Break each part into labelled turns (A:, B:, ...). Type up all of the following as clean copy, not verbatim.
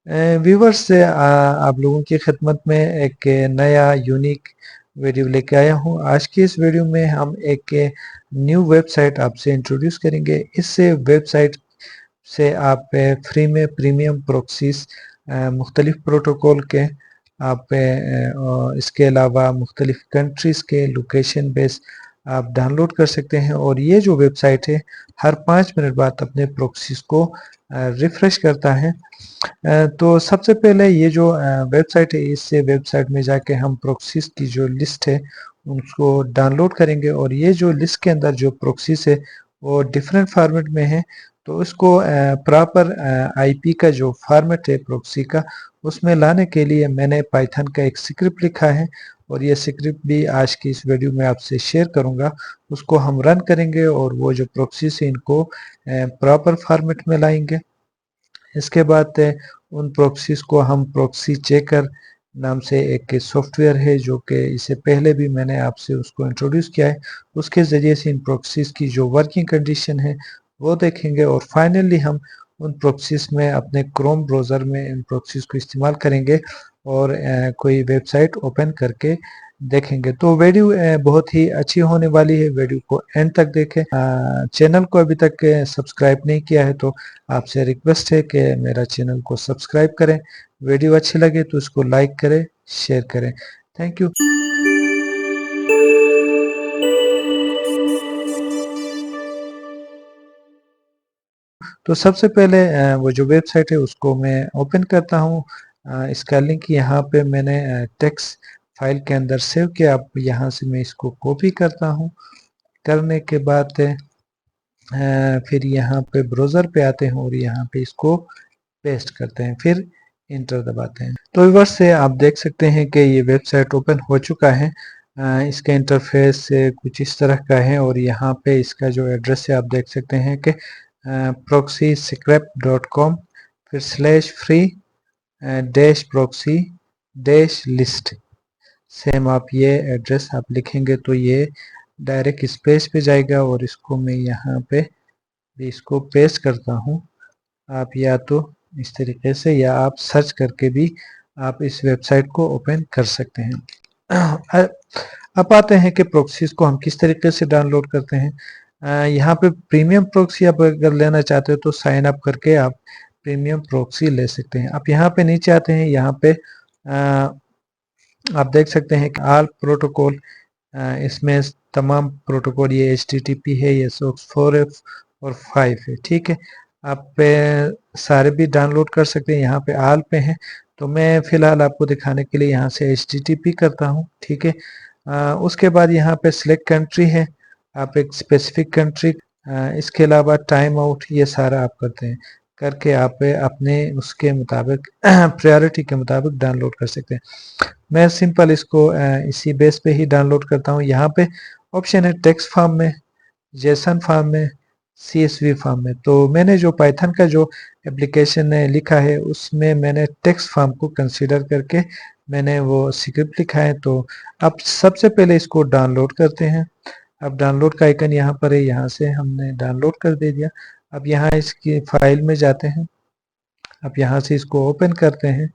A: Viewers से आप लोगों की खिदमत में एक नया यूनिक वीडियो लेके आया हूँ। आज की इस वीडियो में हम एक न्यू वेबसाइट आपसे इंट्रोड्यूस करेंगे। इस वेबसाइट से आप फ्री में प्रीमियम प्रोक्सीज मुख्तलिफ प्रोटोकॉल के आप इसके अलावा मुख्तलिफ कंट्रीज़ के लोकेशन बेस आप डाउनलोड कर सकते हैं। और ये जो वेबसाइट है हर 5 मिनट बाद अपने प्रोक्सीज को रिफ्रेश करता है। तो सबसे पहले ये जो वेबसाइट है, इस वेबसाइट में जाके हम प्रोक्सीज की जो लिस्ट है उसको डाउनलोड करेंगे। और ये जो लिस्ट के अंदर जो प्रोक्सीज है वो डिफरेंट फॉर्मेट में है, तो उसको प्रॉपर आईपी का जो फॉर्मेट है प्रोक्सी का उसमें लाने के लिए मैंने पाइथन का एक स्क्रिप्ट लिखा है। और ये स्क्रिप्ट भी आज की इस वीडियो में आपसे शेयर करूंगा। उसको हम रन करेंगे और वो जो प्रोक्सीज है इनको प्रॉपर फॉर्मेट में लाएंगे। इसके बाद उन प्रोक्सीज को हम प्रोक्सी चेकर नाम से एक सॉफ्टवेयर है जो कि इससे पहले भी मैंने आपसे उसको इंट्रोड्यूस किया है, उसके ज़रिए से इन प्रोक्सीज की जो वर्किंग कंडीशन है वो देखेंगे। और फाइनली हम उन प्रोक्सीज में अपने क्रोम ब्राउज़र में इन प्रोक्सीज को इस्तेमाल करेंगे और कोई वेबसाइट ओपन करके देखेंगे। तो वीडियो बहुत ही अच्छी होने वाली है, वीडियो को एंड तक देखें। चैनल को अभी तक सब्सक्राइब नहीं किया है तो आपसे रिक्वेस्ट है कि मेरा चैनल को सब्सक्राइब करें। वीडियो अच्छी लगे तो इसको लाइक करें, शेयर करें। Thank you. तो सबसे पहले वो जो वेबसाइट है उसको मैं ओपन करता हूँ। इसका लिंक यहाँ पे मैंने टेक्स्ट फाइल के अंदर सेव किया। अब यहाँ से मैं इसको कॉपी करता हूँ। करने के बाद फिर यहाँ पे ब्राउज़र पे आते हैं और यहाँ पे इसको पेस्ट करते हैं, फिर इंटर दबाते हैं। तो व्यूअर्स से आप देख सकते हैं कि ये वेबसाइट ओपन हो चुका है। इसका इंटरफेस कुछ इस तरह का है और यहाँ पे इसका जो एड्रेस है आप देख सकते हैं कि proxyscript.com फिर /free dash proxy dash list. Same आप ये एड्रेस आप लिखेंगे तो ये डायरेक्ट इस पेज पे जाएगा। और इसको मैं यहाँ पे भी इसको पेस्ट करता हूँ। आप या तो इस तरीके से या आप सर्च करके भी आप इस वेबसाइट को ओपन कर सकते हैं। अब आते हैं कि प्रोक्सीज को हम किस तरीके से डाउनलोड करते हैं। यहाँ पे प्रीमियम प्रोक्सी आप अगर लेना चाहते हो तो साइन अप करके आप प्रीमियम प्रोक्सी ले सकते हैं। आप यहाँ पे नीचे आते हैं, यहाँ पे आप देख सकते हैं कि ऑल प्रोटोकॉल, इसमें तमाम प्रोटोकॉल ये HTTP है, ये SOX 4F और 5 है। ठीक है, आप सारे भी डाउनलोड कर सकते हैं। यहाँ पे ऑल पे हैं तो मैं फिलहाल आपको दिखाने के लिए यहाँ से HTTP करता हूँ। ठीक है, उसके बाद यहाँ पे सिलेक्ट कंट्री है, आप एक स्पेसिफिक कंट्री, इसके अलावा टाइम आउट, ये सारा आप करते हैं। करके आप अपने उसके मुताबिक प्रायोरिटी के मुताबिक डाउनलोड कर सकते हैं। मैं सिंपल इसको इसी बेस पे ही डाउनलोड करता हूँ। यहाँ पे ऑप्शन है टेक्स्ट फॉर्म में, जेसन फॉर्म में, CSV फॉर्म में। तो मैंने जो पाइथन का जो एप्लीकेशन लिखा है उसमें मैंने टेक्स्ट फॉर्म को कंसीडर करके मैंने वो स्क्रिप्ट लिखा है। तो अब सबसे पहले इसको डाउनलोड करते हैं। अब डाउनलोड का आइकन यहाँ पर है, यहाँ से हमने डाउनलोड कर दे दिया। अब यहाँ इसकी फाइल में जाते हैं। अब यहाँ से इसको ओपन करते हैं,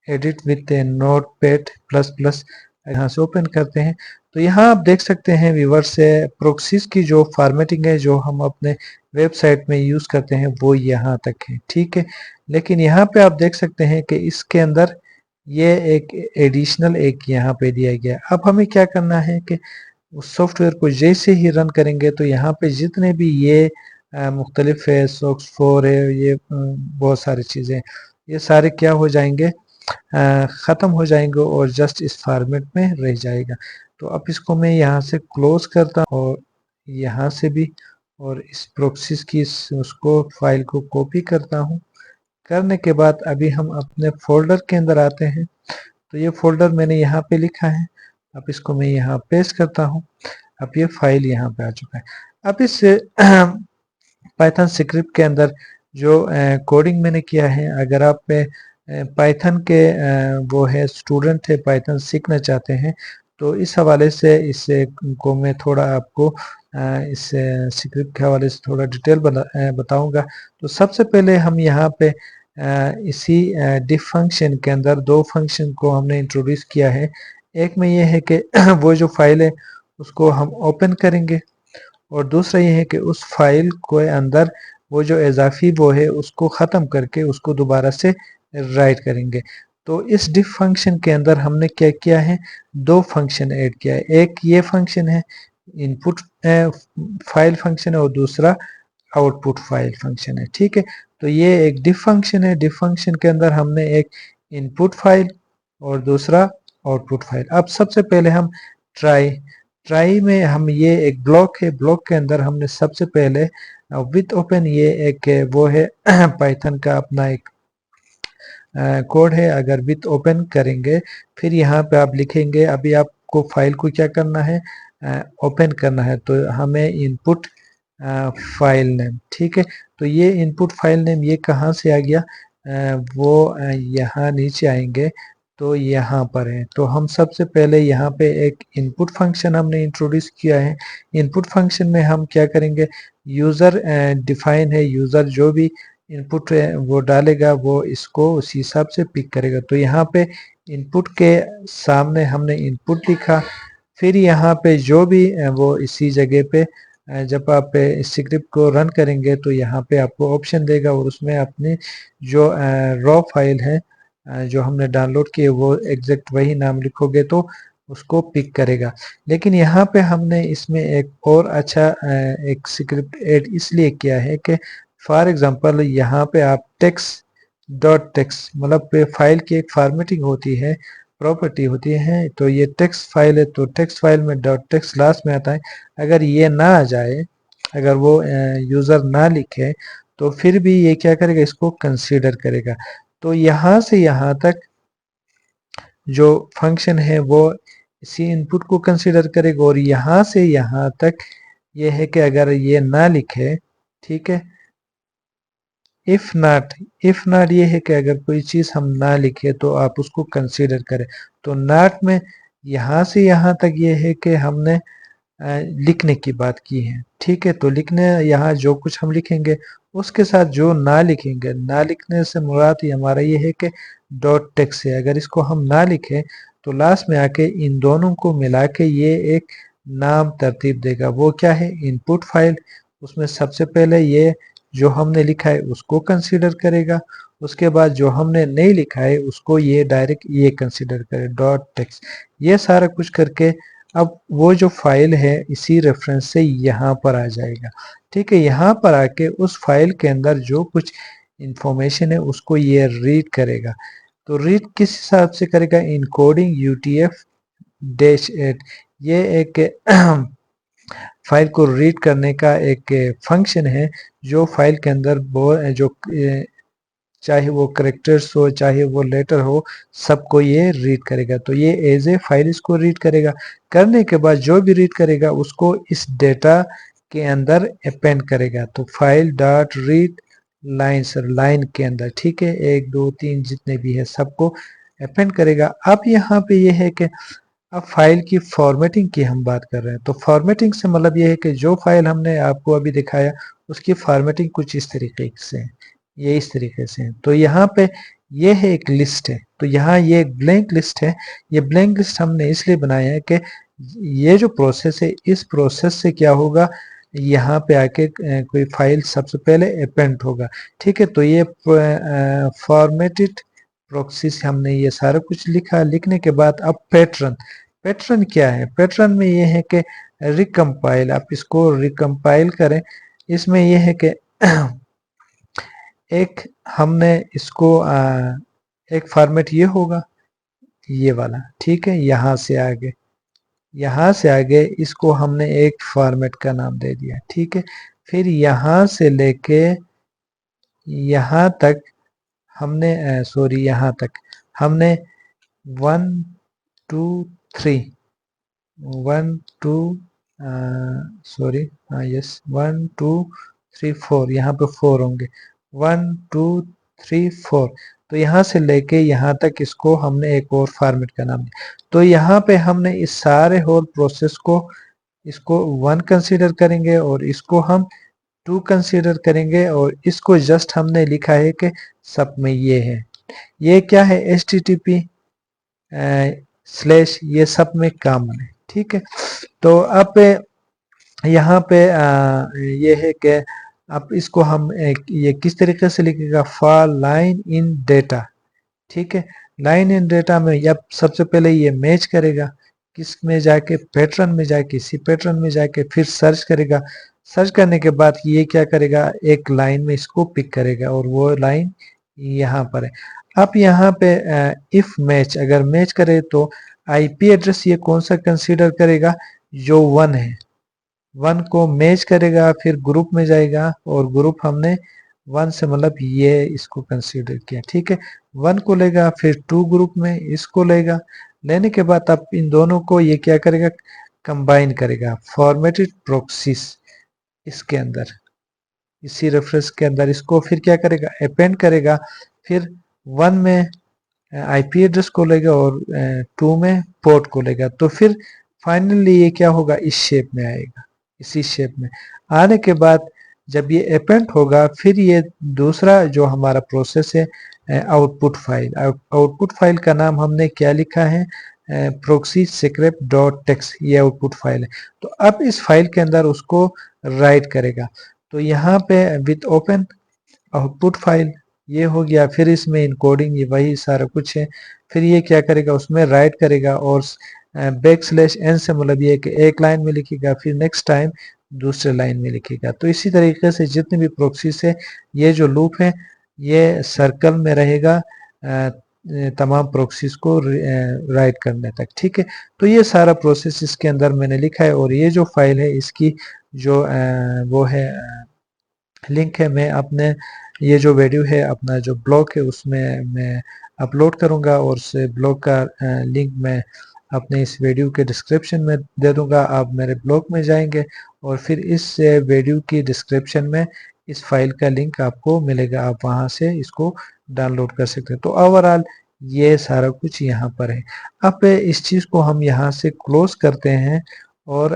A: edit with note pad plus plus, यहाँ से ओपन करते हैं। तो यहाँ आप देख सकते हैं व्यूअर्स से प्रोक्सीज की जो फॉर्मेटिंग है जो हम अपने वेबसाइट में यूज़ करते हैं वो यहाँ तक है। ठीक है, लेकिन यहाँ पे आप देख सकते हैं कि इसके अंदर ये एक एडिशनल एक यहाँ पे दिया गया। अब हमें क्या करना है कि उस सॉफ्टवेयर को जैसे ही रन करेंगे तो यहाँ पे जितने भी ये मुख्तलिफ है, SOX 4 है, ये बहुत सारी चीज़ें, ये सारे क्या हो जाएंगे, ख़त्म हो जाएंगे और जस्ट इस फॉर्मेट में रह जाएगा। तो अब इसको मैं यहाँ से क्लोज करता हूँ और यहाँ से भी, और इस प्रोक्सीज की उसको फाइल को कॉपी करता हूँ। करने के बाद अभी हम अपने फोल्डर के अंदर आते हैं। तो ये फोल्डर मैंने यहाँ पे लिखा है, अब इसको मैं यहाँ पेस्ट करता हूँ। अब ये फाइल यहाँ पे आ चुका है। अब इस पाइथन स्क्रिप्ट के अंदर जो कोडिंग मैंने किया है, अगर आप पाइथन के वो है स्टूडेंट है, पाइथन सीखना चाहते हैं, तो इस हवाले से इस को मैं थोड़ा आपको इस स्क्रिप्ट के हवाले से थोड़ा डिटेल बताऊंगा। तो सबसे पहले हम यहाँ पे इसी डिफ फंक्शन के अंदर दो फंक्शन को हमने इंट्रोड्यूस किया है। एक में ये है कि वो जो फाइल है उसको हम ओपन करेंगे, और दूसरा ये है कि उस फाइल के अंदर वो जो इजाफी वो है उसको ख़त्म करके उसको दोबारा से राइट करेंगे। तो इस डिफ फंक्शन के अंदर हमने क्या किया है, दो फंक्शन ऐड किया है। एक ये फंक्शन है इनपुट फाइल फंक्शन है, और दूसरा आउटपुट फाइल फंक्शन है। ठीक है, तो ये एक डिफ फंक्शन है। डिफ फंक्शन के अंदर हमने एक इनपुट फाइल और दूसरा आउटपुट फाइल। अब सबसे पहले हम ट्राई ट्राई में हम ये एक ब्लॉक है, ब्लॉक के अंदर हमने सबसे पहले विथ ओपन, ये एक वो है पाइथन का अपना एक कोड है। अगर विथ ओपन करेंगे फिर यहाँ पे आप लिखेंगे, अभी आपको फाइल को क्या करना है, ओपन करना है, तो हमें इनपुट फाइल नेम। ठीक है, तो ये इनपुट फाइल नेम ये कहाँ से आ गया, वो यहाँ नीचे आएंगे तो यहाँ पर है। तो हम सबसे पहले यहाँ पे एक इनपुट फंक्शन हमने इंट्रोड्यूस किया है। इनपुट फंक्शन में हम क्या करेंगे, यूज़र डिफाइन है, यूज़र जो भी इनपुट वो डालेगा वो इसको उसी हिसाब से पिक करेगा। तो यहाँ पे इनपुट के सामने हमने इनपुट लिखा, फिर यहाँ पे जो भी वो इसी जगह पे जब आप इस स्क्रिप्ट को रन करेंगे तो यहाँ पे आपको ऑप्शन देगा, और उसमें अपनी जो रॉ फाइल है जो हमने डाउनलोड की है वो एग्जैक्ट वही नाम लिखोगे तो उसको पिक करेगा। लेकिन यहाँ पे हमने इसमें एक और अच्छा एक स्क्रिप्ट ऐड इसलिए किया है कि फॉर एग्जांपल यहाँ पे आप टेक्स्ट डॉट टेक्स्ट, मतलब फाइल की एक फॉर्मेटिंग होती है, प्रॉपर्टी होती है। तो ये टेक्स्ट फाइल है, तो टेक्स्ट फाइल में डॉट टेक्स्ट लास्ट में आता है। अगर ये ना आ जाए, अगर वो यूज़र ना लिखे, तो फिर भी ये क्या करेगा, इसको कंसीडर करेगा। तो यहाँ से यहाँ तक जो फंक्शन है वो इसी इनपुट को कंसीडर करेगा, और यहाँ से यहाँ तक ये है कि अगर ये ना लिखे, ठीक है, इफ नॉट ये है कि अगर कोई चीज हम ना लिखे तो आप उसको कंसीडर करें। तो नॉट में यहाँ से यहाँ तक ये है कि हमने लिखने की बात की है। ठीक है, तो लिखने यहाँ जो कुछ हम लिखेंगे उसके साथ जो ना लिखेंगे, ना लिखने से मुराद ही हमारा ये है कि डॉट टेक्स्ट है। अगर इसको हम ना लिखें तो लास्ट में आके इन दोनों को मिला के ये एक नाम तरतीब देगा। वो क्या है, इनपुट फाइल। उसमें सबसे पहले ये जो हमने लिखा है उसको कंसीडर करेगा, उसके बाद जो हमने नहीं लिखा है उसको ये डायरेक्ट ये कंसीडर करे डॉट टेक्स्ट। ये सारा कुछ करके अब वो जो फाइल है इसी रेफरेंस से यहाँ पर आ जाएगा। ठीक है, यहाँ पर आके उस फाइल के अंदर जो कुछ इंफॉर्मेशन है उसको ये रीड करेगा। तो रीड किस हिसाब से करेगा, इनकोडिंग यूटीएफ डैश 8। ये एक फाइल को रीड करने का एक फंक्शन है जो फाइल के अंदर जो चाहे वो करेक्टर्स हो चाहे वो लेटर हो, सबको ये रीड करेगा। तो ये एज ए फाइल इसको रीड करेगा। करने के बाद जो भी रीड करेगा उसको इस डेटा के अंदर अपेंड करेगा। तो file dot read line, sir line के अंदर, ठीक है, 1 2 3 जितने भी है सबको अपेंड करेगा। अब यहाँ पे ये है कि अब फाइल की फॉर्मेटिंग की हम बात कर रहे हैं। तो फॉर्मेटिंग से मतलब ये है कि जो फाइल हमने आपको अभी दिखाया उसकी फॉर्मेटिंग कुछ इस तरीके से है, ये इस तरीके से है। तो यहाँ पे ये है एक लिस्ट है, तो यहाँ ये एक ब्लैंक लिस्ट है। ये ब्लैंक लिस्ट हमने इसलिए बनाया है कि ये जो प्रोसेस है इस प्रोसेस से क्या होगा, यहाँ पे आके कोई फाइल सबसे पहले अपेंड होगा। ठीक है, तो ये फॉर्मेटेड प्रॉक्सी से हमने ये सारा कुछ लिखा। लिखने के बाद अब पैटर्न, पैटर्न क्या है, पैटर्न में ये है कि रिकम्पाइल, आप इसको रिकम्पाइल करें। इसमें ये है कि एक हमने इसको एक फॉर्मेट ये होगा ये वाला, ठीक है, यहाँ से आगे इसको हमने एक फॉर्मेट का नाम दे दिया। ठीक है, फिर यहाँ से लेके यहाँ तक हमने सॉरी यहाँ तक हमने 1 2 3 1 2 सॉरी यस 1 2 3 4, यहाँ पे 4 होंगे, 1 2 3 4। तो यहाँ से लेके यहाँ तक इसको हमने एक और फॉर्मेट का नाम दिया। तो यहाँ पे हमने इस सारे होल प्रोसेस को इसको 1 कंसीडर करेंगे और इसको हम 2 कंसीडर करेंगे और इसको जस्ट हमने लिखा है कि सब में ये है। ये क्या है, HTTP स्लैश, ये सब में कॉमन है। ठीक है, तो अब यहाँ पे ये है कि अब इसको हम ये किस तरीके से लिखेगा, फॉर लाइन इन डेटा। ठीक है, लाइन इन डेटा में अब सबसे पहले ये मैच करेगा, किस में जाके, पैटर्न में जाके, इसी पैटर्न में जाके फिर सर्च करेगा। सर्च करने के बाद ये क्या करेगा, एक लाइन में इसको पिक करेगा और वो लाइन यहाँ पर है। अब यहाँ पे इफ मैच, अगर मैच करे तो आईपी एड्रेस ये कौन सा कंसीडर करेगा, जो 1 है, 1 को मैच करेगा, फिर ग्रुप में जाएगा और ग्रुप हमने 1 से मतलब ये इसको कंसीडर किया। ठीक है, 1 को लेगा, फिर 2 ग्रुप में इसको लेगा, लेने के बाद अब इन दोनों को ये क्या करेगा, कंबाइन करेगा फॉर्मेटेड प्रोक्सीज इसके अंदर, इसी रेफरेंस के अंदर इसको फिर क्या करेगा, अपेंड करेगा, फिर 1 में आईपी एड्रेस को लेगा और 2 में पोर्ट को लेगा, तो फिर फाइनली ये क्या होगा, इस शेप में आएगा। इसी शेप में आने के बाद जब ये अपेंड होगा, फिर ये दूसरा जो हमारा प्रोसेस है, आउटपुट फाइल, आउटपुट फाइल का नाम हमने क्या लिखा है, प्रोक्सी स्क्रिप्ट डॉट टेक्स्ट, ये आउटपुट फाइल है। तो अब इस फाइल के अंदर उसको राइट करेगा, तो यहाँ पे विथ ओपन आउटपुट फाइल ये हो गया, फिर इसमें इनकोडिंग ये वही सारा कुछ है, फिर ये क्या करेगा, उसमें राइट करेगा और बैक स्लैश एन से मतलब ये कि एक लाइन में लिखेगा, फिर नेक्स्ट टाइम दूसरे लाइन में लिखेगा। तो इसी तरीके से जितने भी प्रोक्सीज है, ये जो लूप है ये सर्कल में रहेगा तमाम प्रोक्सीज को राइट करने तक। ठीक है, तो ये सारा प्रोसेस इसके अंदर मैंने लिखा है और ये जो फाइल है इसकी जो वो है लिंक है, मैं अपने ये जो वीडियो है अपना जो ब्लॉग है उसमें मैं अपलोड करूंगा और उस ब्लॉग का लिंक मैं अपने इस वीडियो के डिस्क्रिप्शन में दे दूंगा। आप मेरे ब्लॉग में जाएंगे और फिर इस वीडियो की डिस्क्रिप्शन में इस फाइल का लिंक आपको मिलेगा, आप वहां से इसको डाउनलोड कर सकते हैं। तो ओवरऑल ये सारा कुछ यहाँ पर है। अब इस चीज़ को हम यहाँ से क्लोज करते हैं और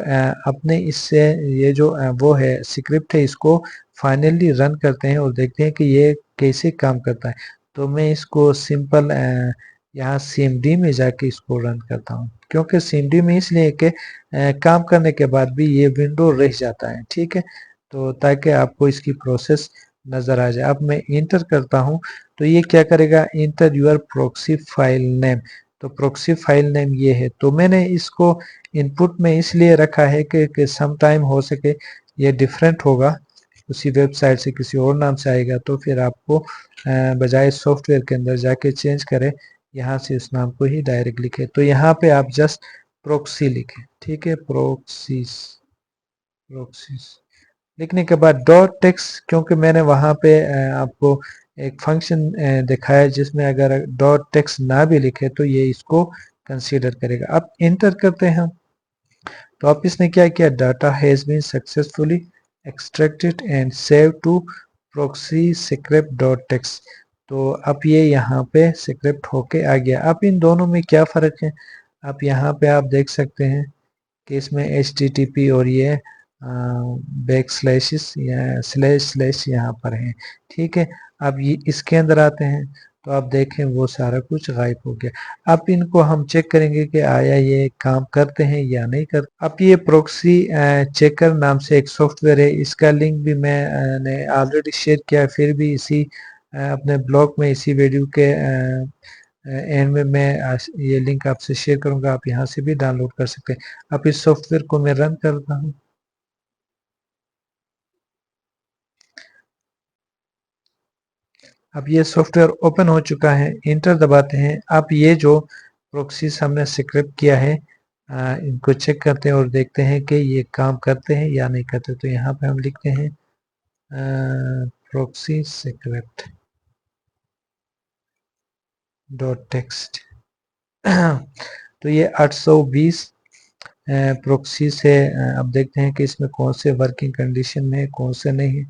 A: अपने इससे ये जो वो है स्क्रिप्ट है इसको फाइनली रन करते हैं और देखते हैं कि ये कैसे काम करता है। तो मैं इसको सिंपल यहाँ CMD में जाके इसको रन करता हूँ, क्योंकि CMD में इसलिए कि काम करने के बाद भी ये विंडो रह जाता है। ठीक है, तो ताकि आपको इसकी प्रोसेस नज़र आ जाए। अब मैं इंटर करता हूँ तो ये क्या करेगा, enter your proxy file name. तो प्रोक्सी फाइल नेम ये है, तो मैंने इसको इनपुट में इसलिए रखा है कि सम टाइम हो सके ये डिफरेंट होगा, उसी वेबसाइट से किसी और नाम से आएगा, तो फिर आपको बजाय सॉफ्टवेयर के अंदर जाके चेंज करें, यहाँ से उस नाम को ही डायरेक्ट लिखे। तो यहाँ पे आप जस्ट प्रोक्सी लिखें। ठीक है, प्रोक्सीज, प्रोक्सीज लिखने के बाद डॉट टेक्स्ट, क्योंकि मैंने वहाँ पे आपको एक फंक्शन दिखाया जिसमें अगर डॉट टेक्स्ट ना भी लिखे तो ये इसको कंसीडर करेगा। अब इंटर करते हैं, तो अब इसने क्या किया, data has been successfully extracted and save to proxy script dot text. तो अब ये यहाँ पे स्क्रिप्ट होके आ गया। अब इन दोनों में क्या फ़र्क है, अब यहाँ पे आप देख सकते हैं कि इसमें HTTP और ये बैक स्लैशेस या स्लैश स्लैश यहाँ पर हैं। ठीक है, अब ये इसके अंदर आते हैं तो आप देखें वो सारा कुछ गायब हो गया। अब इनको हम चेक करेंगे कि आया ये काम करते हैं या नहीं करते। अब ये प्रोक्सी चेकर नाम से एक सॉफ्टवेयर है, इसका लिंक भी मैंने ऑलरेडी शेयर किया, फिर भी इसी अपने ब्लॉग में इसी वीडियो के एंड में मैं ये लिंक आपसे शेयर करूंगा, आप यहाँ से भी डाउनलोड कर सकते हैं। अब इस सॉफ्टवेयर को मैं रन करता हूँ। अब ये सॉफ्टवेयर ओपन हो चुका है, इंटर दबाते हैं। अब ये जो प्रोक्सीज हमने स्क्रिप्ट किया है इनको चेक करते हैं और देखते हैं कि ये काम करते हैं या नहीं करते। तो यहाँ पे हम लिखते हैं प्रोक्सी स्क्रिप्ट डॉट टेक्स्ट। तो ये 820 प्रोक्सी से अब देखते हैं कि इसमें कौन से वर्किंग कंडीशन में है, कौन से नहीं है।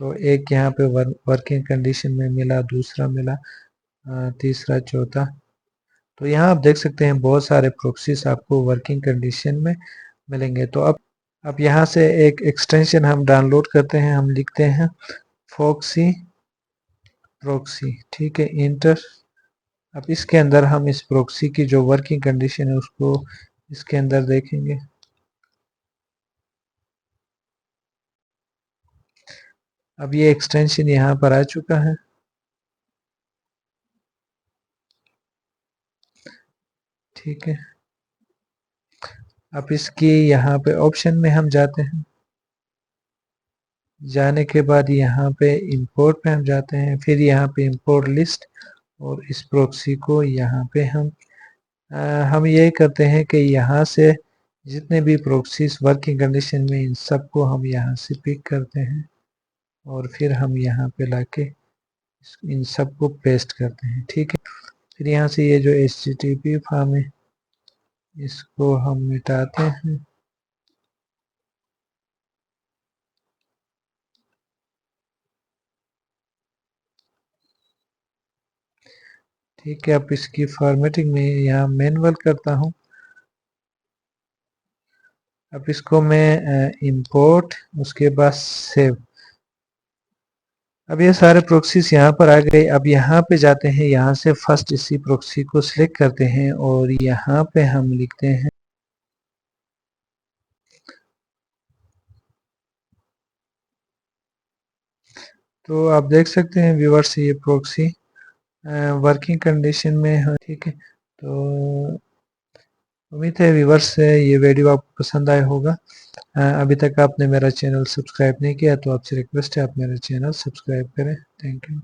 A: तो एक यहाँ पे वर्किंग कंडीशन में मिला, दूसरा मिला, तीसरा, चौथा। तो यहाँ आप देख सकते हैं बहुत सारे प्रोक्सीज आपको वर्किंग कंडीशन में मिलेंगे। तो अब अब यहाँ से एक एक्सटेंशन हम डाउनलोड करते हैं, हम लिखते हैं फॉक्सी प्रॉक्सी, ठीक है, इंटर। अब इसके अंदर हम इस प्रॉक्सी की जो वर्किंग कंडीशन है उसको इसके अंदर देखेंगे। अब ये एक्सटेंशन यहाँ पर आ चुका है, ठीक है। अब इसकी यहाँ पे ऑप्शन में हम जाते हैं, जाने के बाद यहाँ पे इंपोर्ट पे हम जाते हैं, फिर यहाँ पे इंपोर्ट लिस्ट, और इस प्रॉक्सी को यहाँ पे हम यही करते हैं कि यहाँ से जितने भी प्रॉक्सीज वर्किंग कंडीशन में इन सबको हम यहाँ से पिक करते हैं और फिर हम यहाँ पे लाके इन सबको पेस्ट करते हैं, ठीक है। फिर यहाँ से ये जो HTTP फॉर्म है इसको हम मिटाते हैं, ठीक है। अब इसकी फॉर्मेटिंग में यहाँ मैनुअल करता हूँ। अब इसको मैं इंपोर्ट, उसके बाद सेव। अब ये सारे प्रोक्सीज यहाँ पर आ गए। अब यहाँ पे जाते हैं, यहाँ से फर्स्ट इसी प्रोक्सी को सिलेक्ट करते हैं और यहाँ पे हम लिखते हैं तो आप देख सकते हैं व्यूअर्स ये प्रोक्सी वर्किंग कंडीशन में है, ठीक है। तो उम्मीद है व्यूअर्स ये वीडियो आपको पसंद आया होगा। अभी तक आपने मेरा चैनल सब्सक्राइब नहीं किया तो आपसे रिक्वेस्ट है आप मेरा चैनल सब्सक्राइब करें। Thank you.